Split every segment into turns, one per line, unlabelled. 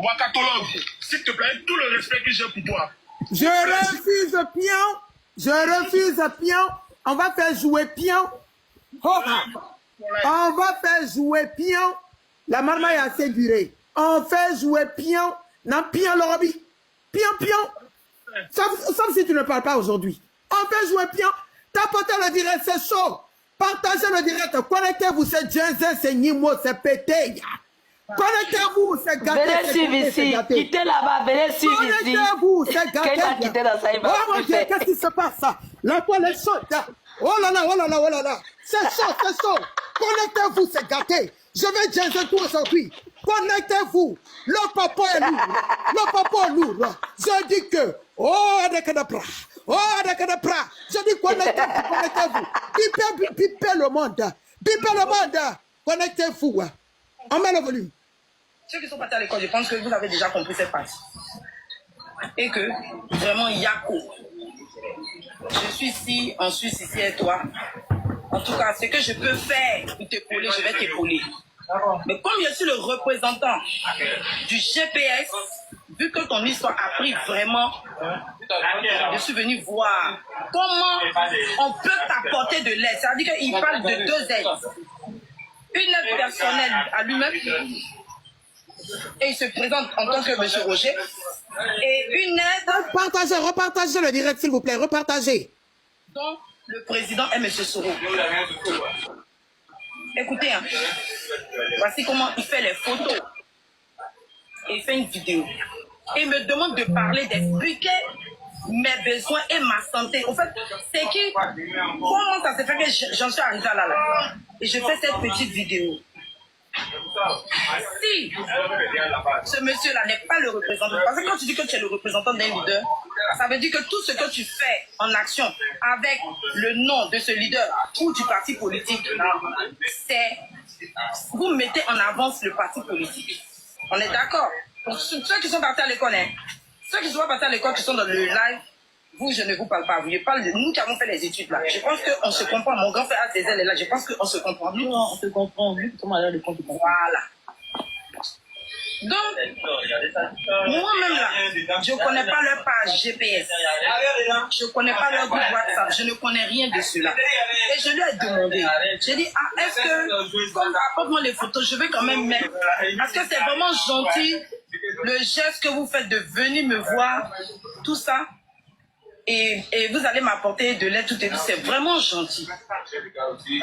Wakatologue, s'il te plaît, tout le respect que j'ai pour toi.
Je refuse pion. Je refuse pion. On va faire jouer pion. Oh. On va faire jouer pion. La marmaille a assez duré. On fait jouer pion. Non, pion, le Roby. Pion, pion. Sauf si tu ne parles pas aujourd'hui. On fait jouer pion. Tapotez le direct, c'est chaud. Partagez le direct. Connectez-vous, c'est Jensen, c'est Nimo, c'est pété. Connectez-vous, c'est gâté.
Venez suivre ici. Quittez là-bas, venez suivre ici.
Connectez-vous, c'est gâté.
Quelqu'un a quitté dans ça, il va
oh mon Dieu, qu'est-ce qui se passe? La toile est chaude. Oh là là, oh là là, oh là là. C'est chaud, c'est chaud. Connectez-vous, c'est gâté. Je vais Jensen tout aujourd'hui. Connectez-vous. Le papa est lourd. Le papa est lourd. Je dis que, oh, Adekadabra. Oh, Adekadabra. Je dis connectez-vous, connectez-vous. Pipez le monde. Pipez le monde. Connectez-vous. On met le volume.
Ceux qui sont partis à l'école, je pense que vous avez déjà compris cette partie. Et que, vraiment, Yako, je suis ici, en Suisse, ici et toi. En tout cas, ce que je peux faire pour t'épauler, je vais t'épauler. Mais comme je suis le représentant du GPS, vu que ton histoire a pris vraiment, je suis venu voir comment on peut t'apporter de l'aide. C'est-à-dire qu'il parle de 2 aides. Une aide personnelle à lui-même, et il se présente en tant que M. Roger, et une aide...
Repartagez, repartagez le direct, s'il vous plaît, repartagez.
dont le président est M. Soro. Écoutez, hein, voici comment il fait les photos. Et il fait une vidéo. Et il me demande de parler, d'expliquer mes besoins et ma santé. En fait, c'est qui, comment ça se fait que j'en suis arrivé à là. Et je fais cette petite vidéo. Si ce monsieur-là n'est pas le représentant, parce que quand tu dis que tu es le représentant d'un leader, ça veut dire que tout ce que tu fais en action avec le nom de ce leader ou du parti politique, c'est vous mettez en avance le parti politique. On est d'accord? Pour ceux qui sont partis à l'école, hein, ceux qui sont partis à l'école, qui sont dans le live, vous, je ne vous parle pas. Je parle de nous qui avons fait les études là. Je pense qu'on se comprend. Mon grand frère a ses ailes là. Je pense qu'on se comprend. Nous, on se comprend. Nous, comment aller à l'école. Voilà. Donc, moi-même là, je ne connais pas leur page GPS. Je ne connais pas leur groupe WhatsApp. Je ne connais rien de cela. Et je lui ai demandé. J'ai dit, ah, est-ce que, comme apporte-moi les photos, je vais quand même mettre. Parce que c'est vraiment gentil le geste que vous faites de venir me voir, tout ça. Et vous allez m'apporter de l'aide, tout et tout. C'est vraiment gentil.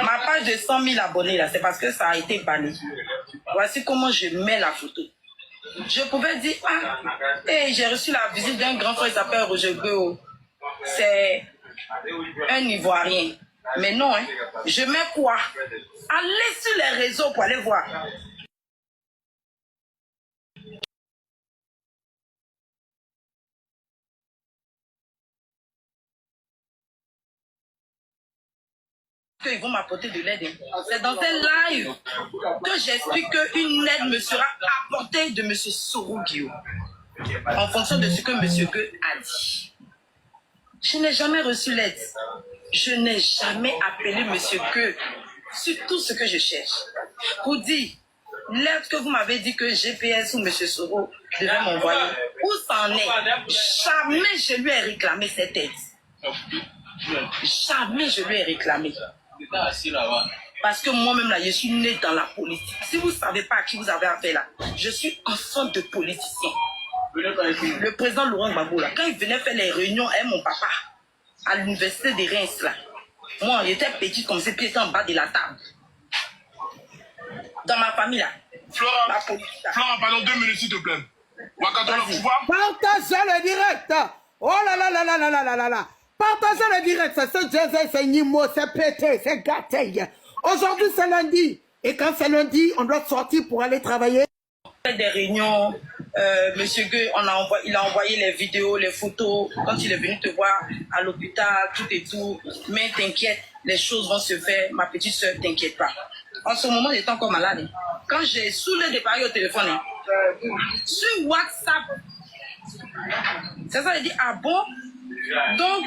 Ma page de 100 000 abonnés, là, c'est parce que ça a été banni. Voici comment je mets la photo. Je pouvais dire, ah, hey, j'ai reçu la visite d'un grand frère qui s'appelle Roger Guéo. C'est un Ivoirien. Mais non, hein, je mets quoi? Allez sur les réseaux pour aller voir. Ils vont m'apporter de l'aide. C'est dans un live que j'explique qu'une aide me sera apportée de M. Soro Guéo en fonction de ce que M. Gueux a dit. Je n'ai jamais reçu l'aide. Je n'ai jamais appelé M. Gueux sur tout ce que je cherche. Pour dire, l'aide que vous m'avez dit que GPS ou M. Soro devait m'envoyer, où ça en est? Jamais je lui ai réclamé cette aide. Jamais je lui ai réclamé. Parce que moi-même là, je suis né dans la politique. Si vous ne savez pas à qui vous avez affaire là, je suis enfant de politicien. Le président Laurent Gbagbo là, quand il venait faire les réunions avec mon papa à l'université de Reims là, moi j'étais petite comme ça, puis j'étais en bas de la table. Dans ma famille là.
Flora, pardon, 2 minutes s'il te plaît. Wakatologue, tu vois?
Partagez le direct. Oh là là là là là là là là là. Partagez le direct. C'est José, c'est Nimo, c'est pété, c'est gâté. Aujourd'hui c'est lundi. Et quand c'est lundi, on doit sortir pour aller travailler.
On fait des réunions. Monsieur Gueux, il a envoyé les vidéos, les photos. Quand il est venu te voir à l'hôpital, tout et tout. Mais t'inquiète, les choses vont se faire. Ma petite soeur, t'inquiète pas. En ce moment, j'étais encore malade. Quand j'ai saoulé des paris au téléphone, sur WhatsApp, c'est ça, il dit, ah bon? Donc,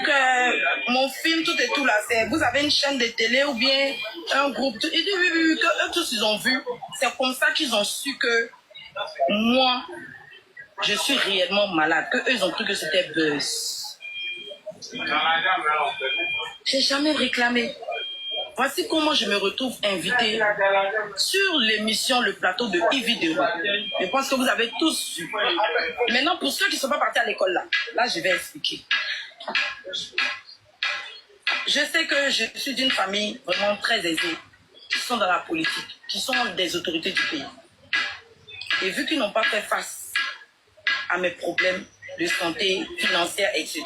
mon film, tout et tout là, c'est, vous avez une chaîne de télé ou bien un groupe. Il dit, oui, que eux tous, ils ont vu. C'est comme ça qu'ils ont su que moi, je suis réellement malade, que eux ont cru que c'était buzz. J'ai jamais réclamé. Voici comment je me retrouve invitée sur l'émission Le Plateau de Yves Dero. Je pense que vous avez tous vu. Maintenant, pour ceux qui ne sont pas partis à l'école là, je vais expliquer. Je sais que je suis d'une famille vraiment très aisée, qui sont dans la politique, qui sont des autorités du pays. Et vu qu'ils n'ont pas fait face à mes problèmes de santé financière, etc.,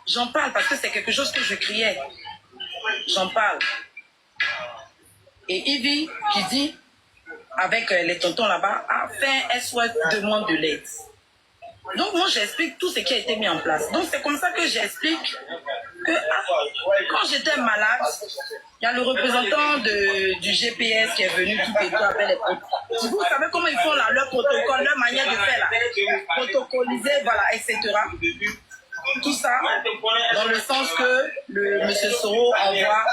j'en parle parce que c'est quelque chose que je criais. J'en parle. Et Ivy, qui dit, avec les tontons là-bas, a fait un SOS demande de l'aide. Donc moi, j'explique tout ce qui a été mis en place. Donc c'est comme ça que j'explique que quand j'étais malade, il y a le représentant du GPS qui est venu tout et tout avec les protocoles. Vous savez comment ils font là, leur protocole, leur manière de faire là, protocoliser, voilà, etc. Tout ça dans le sens que le monsieur Soro envoie,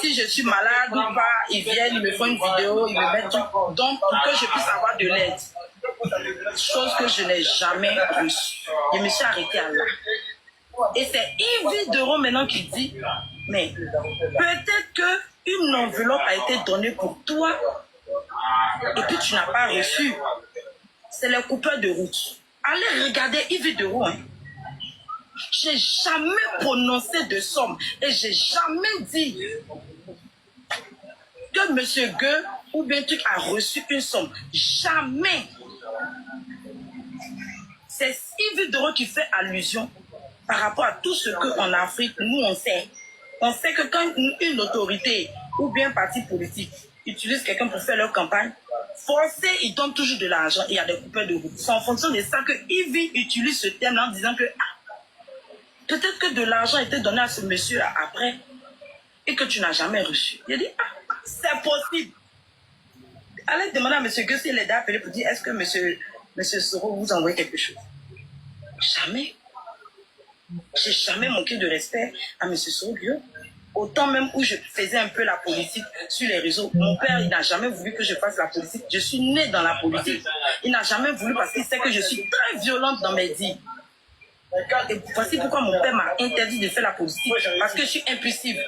si je suis malade ou pas, ils viennent, ils me font une vidéo, ils me mettent tout, donc pour que je puisse avoir de l'aide. Chose que je n'ai jamais reçue. Je me suis arrêtée à là. Et c'est Yves Dero maintenant qui dit, mais peut-être qu'une enveloppe a été donnée pour toi et puis tu n'as pas reçu. C'est les coupeurs de route. Allez regarder Yves Dero. Hein. J'ai jamais prononcé de somme et j'ai jamais dit que monsieur Gueux ou bien truc a reçu une somme. Jamais. C'est Yves Dero qui fait allusion par rapport à tout ce qu'en Afrique, nous on sait. On sait que quand une autorité ou bien un parti politique utilise quelqu'un pour faire leur campagne, forcé, ils donnent toujours de l'argent et il y a des coupeurs de route. C'est en fonction de ça que Yves utilise ce terme-là en disant que peut-être que de l'argent a été donné à ce monsieur après et que tu n'as jamais reçu. Il a dit, c'est possible. Allez demander à M. Gueux s'il est appelé pour dire, est-ce que monsieur Soro vous envoie quelque chose? Jamais. J'ai jamais manqué de respect à M. Soro. Autant même où je faisais un peu la politique sur les réseaux, mon père, il n'a jamais voulu que je fasse la politique. Je suis née dans la politique. Il n'a jamais voulu parce qu'il sait que je suis très violente dans mes dires. Et voici pourquoi mon père m'a interdit de faire la politique, parce que je suis impulsive.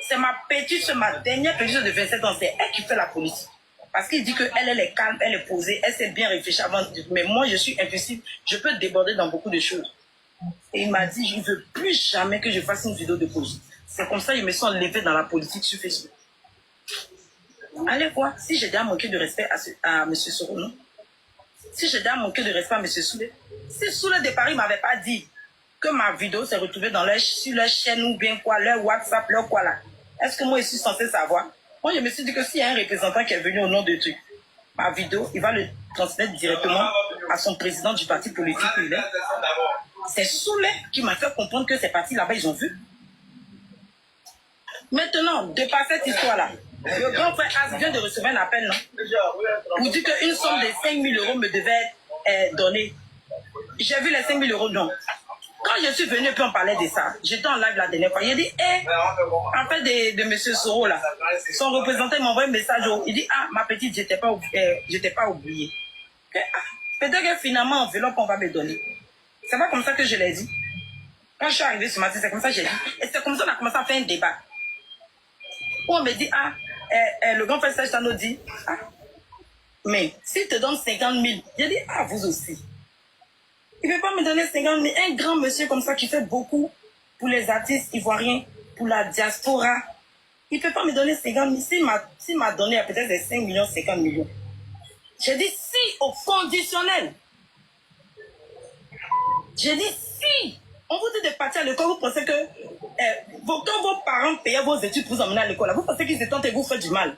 C'est ma petite, ma dernière petite de 27 ans, c'est elle qui fait la politique. Parce qu'il dit qu'elle est calme, elle est posée, elle sait bien réfléchir avant. Mais moi, je suis impulsive, je peux déborder dans beaucoup de choses. Et il m'a dit, je ne veux plus jamais que je fasse une vidéo de politique. C'est comme ça qu'ils me sont enlevés dans la politique sur Facebook. Allez voir, si j'ai déjà manqué de respect à M. Soro, non? Si j'ai déjà manqué de respect à M. Soulé, si Soulé de Paris ne m'avait pas dit que ma vidéo s'est retrouvée sur leur chaîne ou bien quoi, leur WhatsApp, leur quoi là, est-ce que moi je suis censé savoir? Moi je me suis dit que s'il y a un représentant qui est venu au nom de truc, ma vidéo, il va le transmettre directement à son président du parti politique où il est. C'est Soulé qui m'a fait comprendre que ces partis là-bas, ils ont vu. Maintenant, de par cette histoire-là, le grand frère As vient de recevoir un appel, non? Pour dire qu'une somme de 5 000 euros me devait être donnée. J'ai vu les 5 000 euros, non. Quand je suis venu, puis on parlait de ça. J'étais en live la dernière fois. Il a dit, en fait de M. Soro, là, son représentant m'a envoyé un message. Il dit, ma petite, je t'ai pas oublié. Peut-être que finalement, enveloppe, on va me donner. C'est pas comme ça que je l'ai dit. Quand je suis arrivée ce matin, c'est comme ça que j'ai dit. Et c'est comme ça qu'on a commencé à faire un débat. Où on me dit, le grand frère Serge Tano dit, mais s'il te donne 50 000, j'ai dit, vous aussi. Il ne peut pas me donner 50 000. Un grand monsieur comme ça qui fait beaucoup pour les artistes ivoiriens, pour la diaspora, il ne peut pas me donner 50 000. S'il m'a donné peut-être 5 millions, 50 millions. J'ai dit, si, au conditionnel. J'ai dit, si. On vous dit de partir à l'école, vous pensez que quand vos parents payaient vos études pour vous emmener à l'école, vous pensez qu'ils se tentent et vous faites du mal.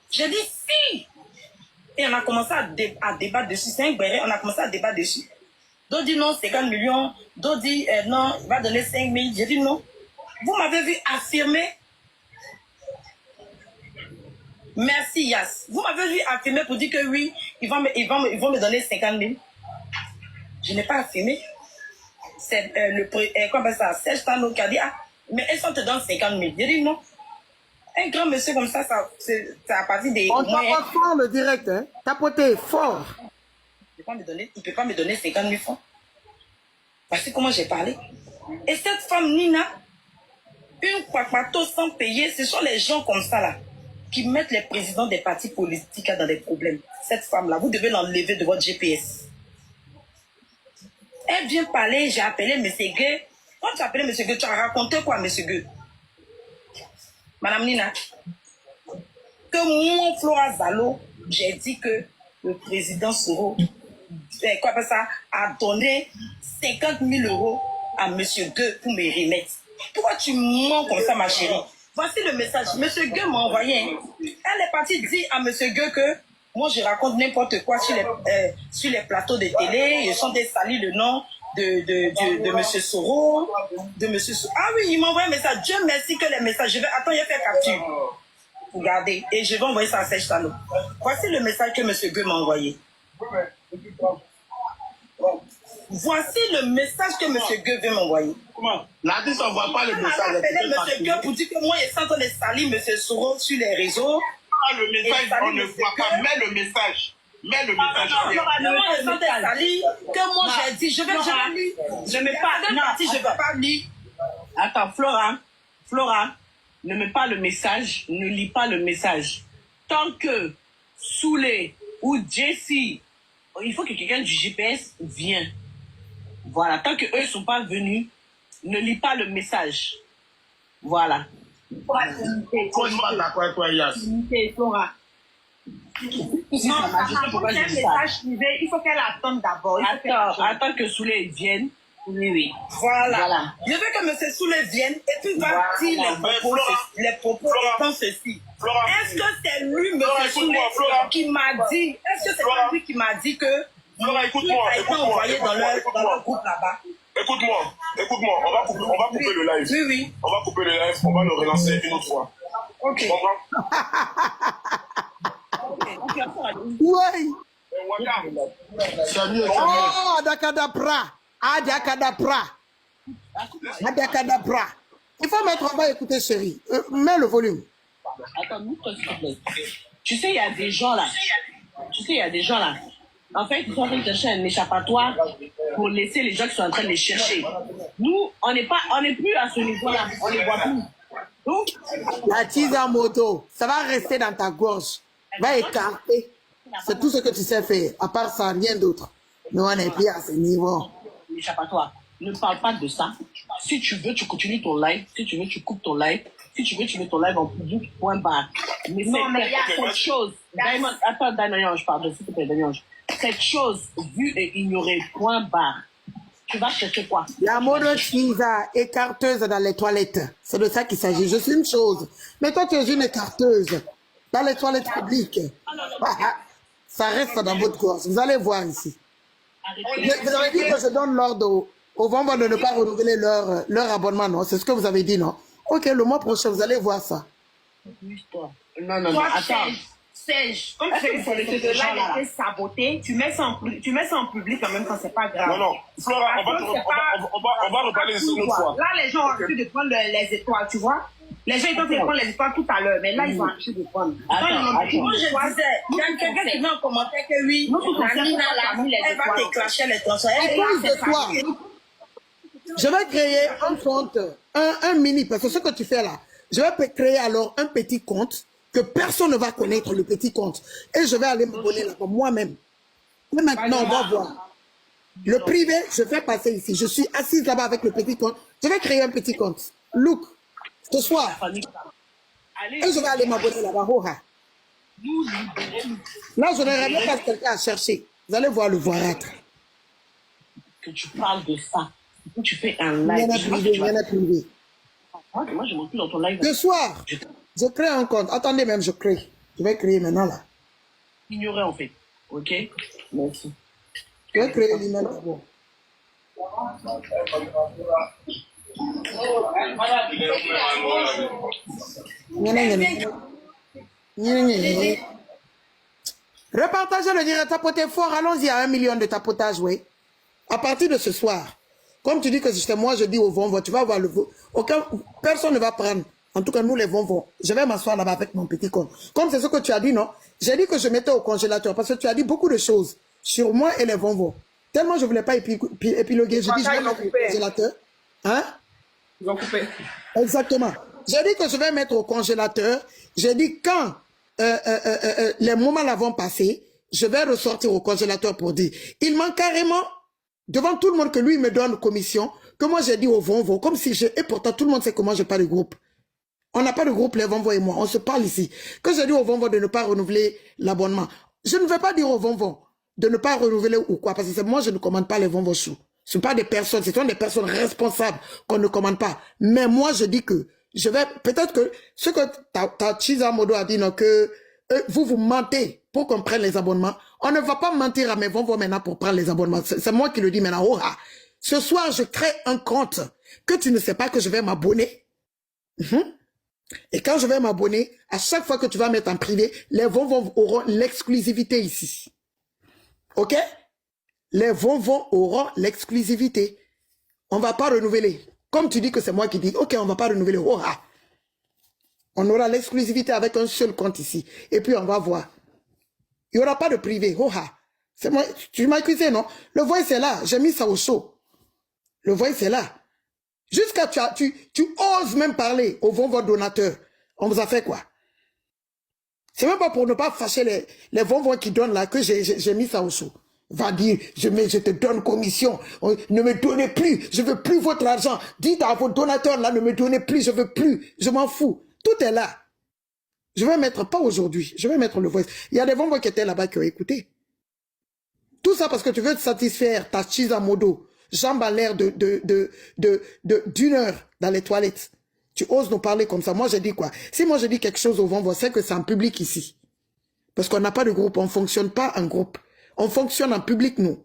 J'ai dit si. Et on a commencé à débattre dessus. C'est un béret, on a commencé à débattre dessus. D'autres disent non, 50 millions. D'autres disent non, il va donner 5 000. J'ai dit non. Vous m'avez vu affirmer. Merci Yass. Vous m'avez vu affirmer pour dire que oui, ils vont me donner 50 000. Je n'ai pas affirmé. C'est Serge Tano qui a dit, mais est-ce qu'on te donne 50 000? J'ai dit non. Un grand monsieur comme ça, c'est à partir des
on tapote fort le direct, hein. Tapoter fort.
il peut pas me donner 50 000 francs. Voici comment j'ai parlé. Et cette femme, Nina, une quapato sans payer, ce sont les gens comme ça là, qui mettent les présidents des partis politiques dans des problèmes. Cette femme-là, vous devez l'enlever de votre GPS. Elle vient parler, j'ai appelé M. Gueux. Quand tu as appelé M. Gueux, tu as raconté quoi, M. Gueux? Madame Nina, que moi, Flora Zalo, j'ai dit que le président Soro a donné 50 000 euros à M. Gueux pour me remettre. Pourquoi tu mens comme ça, ma chérie? Voici le message. M. Gueux m'a envoyé. Elle est partie dire à M. Gueux que moi, je raconte n'importe quoi sur les plateaux de télé. Ils sont des salis le nom de M. Soro. Ah oui, il m'a envoyé un message. Dieu merci que les messages. Attends, il a fait capture. Regardez. Et je vais envoyer ça à Sèche Tano. Voici le message que M. Gueux m'a envoyé. Voici le message que M. Gueux veut m'envoyer.
Comment? L'artiste n'envoie pas le message.
On a appelé M. Gueux pour dire que moi, je suis en train de salir M. Soro sur les réseaux.
Le message, on ne voit pas. Mets le message. Mets le message.
Que moi, j'ai dit, je vais lire. Je ne mets pas. Non, si je ne vais pas lire.
Attends, Flora, ne mets pas le message, ne lis pas le message. Tant que Soulé ou Jessie, il faut que quelqu'un du GPS vienne. Voilà, tant qu'eux ne sont pas venus, ne lis pas le message. Voilà.
Moi, je ne suis pas d'accord avec toi, Yas.
Flora.
Il faut qu'elle attende d'abord.
Attends que Soulé vienne. Oui.
Voilà. Je veux que M. Soulé vienne et puis va dire les propos étant ceci. Est-ce que c'est lui, M. Soulé, qui m'a dit, est-ce que c'est lui qui m'a dit que
Flora, écoute-moi.
a été envoyé dans leur groupe là-bas?
Écoute-moi, on va couper le live.
Oui.
On va couper le live, on va le relancer une autre fois.
Ok.
Tu comprends?
Oui.
Salut.
Oh, Adakadabra. Adakadabra. Adakadabra. Il faut mettre, on va écouter, chérie. Mets le volume.
Attends, s'il te plaît. Tu sais, il y a des gens là. En fait, ils sont en train de chercher un échappatoire pour laisser les gens qui sont en train de les chercher. Nous, on n'est plus à ce niveau-là. On ne les voit plus. Donc,
la tise en moto, ça va rester dans ta gorge. Va écarter. C'est tout ce que tu sais faire. À part ça, rien d'autre. Nous, on n'est plus à ce niveau.
L'échappatoire. Ne parle pas de ça. Si tu veux, tu continues ton live. Si tu veux, tu coupes ton live. Si tu veux, tu mets ton live en public, point barre. Mais
Non, mais il y a
cette chose. Attends, Daniel, pardon, s'il te plaît, Daniel. Cette chose vue et ignorée, point barre. Tu vas chercher quoi?
La monotisa écarteuse dans les toilettes. C'est de ça qu'il s'agit. Je suis une chose. Mais toi, tu es une écarteuse dans les toilettes publiques. Ça reste dans votre gorge. Vous allez voir ici. Vous avez dit que je donne l'ordre aux vendeurs de ne pas renouveler leur abonnement, non? C'est ce que vous avez dit, non? Ok, le mois prochain, vous allez voir ça.
Non, attends.
Serge, comme tu sais que le live a été saboté, tu mets ça en public en même temps, c'est pas grave.
Non, Flora, on va reparler ici une autre fois.
Là, les gens ont arrêté de prendre les étoiles, tu vois. Les gens, ils ont fait prendre les étoiles tout à l'heure, mais là, ils ont arrêté de prendre.
Moi, je disais, il y a quelqu'un qui met en commentaire que oui, la Nina, là, elle va déclencher les tronçons.
À cause de toi, je vais créer un compte, un mini, parce que ce que tu fais là, je vais créer alors un petit compte que personne ne va connaître, le petit compte. Et je vais aller m'abonner là-bas moi-même. Et maintenant, on va voir. Le privé, je vais passer ici. Je suis assise là-bas avec le petit compte. Je vais créer un petit compte. Look, ce soir. Et je vais aller m'abonner là-bas. Là, je n'aurai même pas quelqu'un à chercher. Vous allez voir le voir-être.
Que tu parles de ça. Tu fais un live.
Rien à privé, rien à privé.
Moi, je monte plus dans ton live.
Ce soir, je crée un compte. Attendez même, je crée. Je vais créer maintenant là.
Ignorer en fait. Ok? Merci.
Je vais créer l'email d'abord. Repartagez le direct, tapotez fort, allons-y à 1 million de tapotage, oui. À partir de ce soir, comme tu dis que c'est moi, je dis au vent, tu vas voir le vent. Personne ne va prendre. En tout cas, nous les vont. Je vais m'asseoir là-bas avec mon petit compte. Comme c'est ce que tu as dit, non? J'ai dit que je mettais au congélateur parce que tu as dit beaucoup de choses sur moi et les bonbons. Tellement je ne voulais pas épiloguer, je dis je vais mettre au congélateur. Hein?
Ils ont coupé.
Exactement. J'ai dit que je vais mettre au congélateur. J'ai dit quand les moments là vont passer, je vais ressortir au congélateur pour dire. Il ment carrément devant tout le monde que lui me donne commission, que moi j'ai dit au Vonvo, comme si j'ai... Et pourtant tout le monde sait comment je parle du groupe. On n'a pas de groupe, les Vonvo et moi, on se parle ici. Que j'ai dit au Vonvo de ne pas renouveler l'abonnement. Je ne vais pas dire au Vonvo de ne pas renouveler ou quoi, parce que moi je ne commande pas les Vonvo Show. Ce ne sont pas des personnes, ce sont des personnes responsables qu'on ne commande pas. Mais moi je dis que je vais... Peut-être que ce que ta Chiza Modo a dit, non, que vous mentez pour qu'on prenne les abonnements. On ne va pas mentir à mes Vonvo maintenant pour prendre les abonnements. C'est moi qui le dis maintenant. Oh, ah. Ce soir, je crée un compte que tu ne sais pas que je vais m'abonner. Et quand je vais m'abonner, à chaque fois que tu vas mettre en privé, les Vonvo auront l'exclusivité ici. Ok? Les Vonvo auront l'exclusivité. On ne va pas renouveler. Comme tu dis que c'est moi qui dis, ok, on ne va pas renouveler. Oh, ah. On aura l'exclusivité avec un seul compte ici. Et puis on va voir. Il n'y aura pas de privé. Oh, ah. C'est moi. Tu m'as accusé, non? Le voice est là. J'ai mis ça au show. Le voice est là. Jusqu'à tu oses même parler au Vonvo donateurs. On vous a fait quoi? C'est même pas pour ne pas fâcher les Vonvo qui donnent là que j'ai mis ça au show. Va dire, je te donne commission. Ne me donnez plus. Je veux plus votre argent. Dites à vos donateurs là, ne me donnez plus. Je veux plus. Je m'en fous. Tout est là. Je vais mettre, pas aujourd'hui, je vais mettre le voice. Il y a des Vonvo qui étaient là-bas qui ont écouté. Tout ça parce que tu veux te satisfaire ta Chiza Modo. Jambes à l'air d'une heure dans les toilettes. Tu oses nous parler comme ça. Moi, je dis quoi? Si moi, je dis quelque chose au Vonvo, c'est que c'est en public ici. Parce qu'on n'a pas de groupe. On ne fonctionne pas en groupe. On fonctionne en public, nous.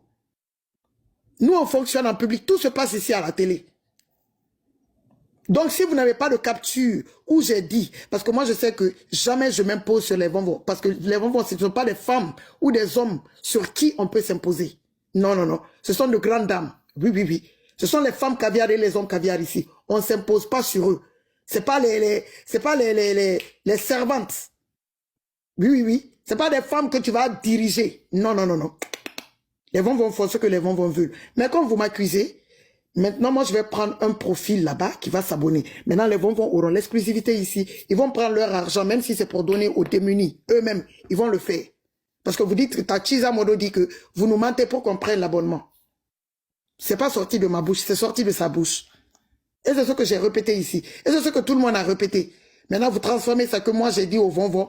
Nous, on fonctionne en public. Tout se passe ici à la télé. Donc, si vous n'avez pas de capture où j'ai dit, parce que moi, je sais que jamais je m'impose sur les Vonvo. Parce que les Vonvo, ce ne sont pas des femmes ou des hommes sur qui on peut s'imposer. Non, non, non. Ce sont de grandes dames. Oui, oui, oui. Ce sont les femmes caviar et les hommes caviar ici. On ne s'impose pas sur eux. C'est pas les servantes. Oui, oui, oui. C'est pas des femmes que tu vas diriger. Non, non, non, non. Les Vonvo font ce que les Vonvo veulent. Mais comme vous m'accusez, maintenant, moi, je vais prendre un profil là-bas qui va s'abonner. Maintenant, les Vonvo auront l'exclusivité ici. Ils vont prendre leur argent, même si c'est pour donner aux démunis. Eux-mêmes, ils vont le faire. Parce que vous dites que ta Chiza Modo dit que vous nous mentez pour qu'on prenne l'abonnement. C'est pas sorti de ma bouche, c'est sorti de sa bouche. Et c'est ce que j'ai répété ici. Et c'est ce que tout le monde a répété. Maintenant, vous transformez ça que moi j'ai dit au Vonvo.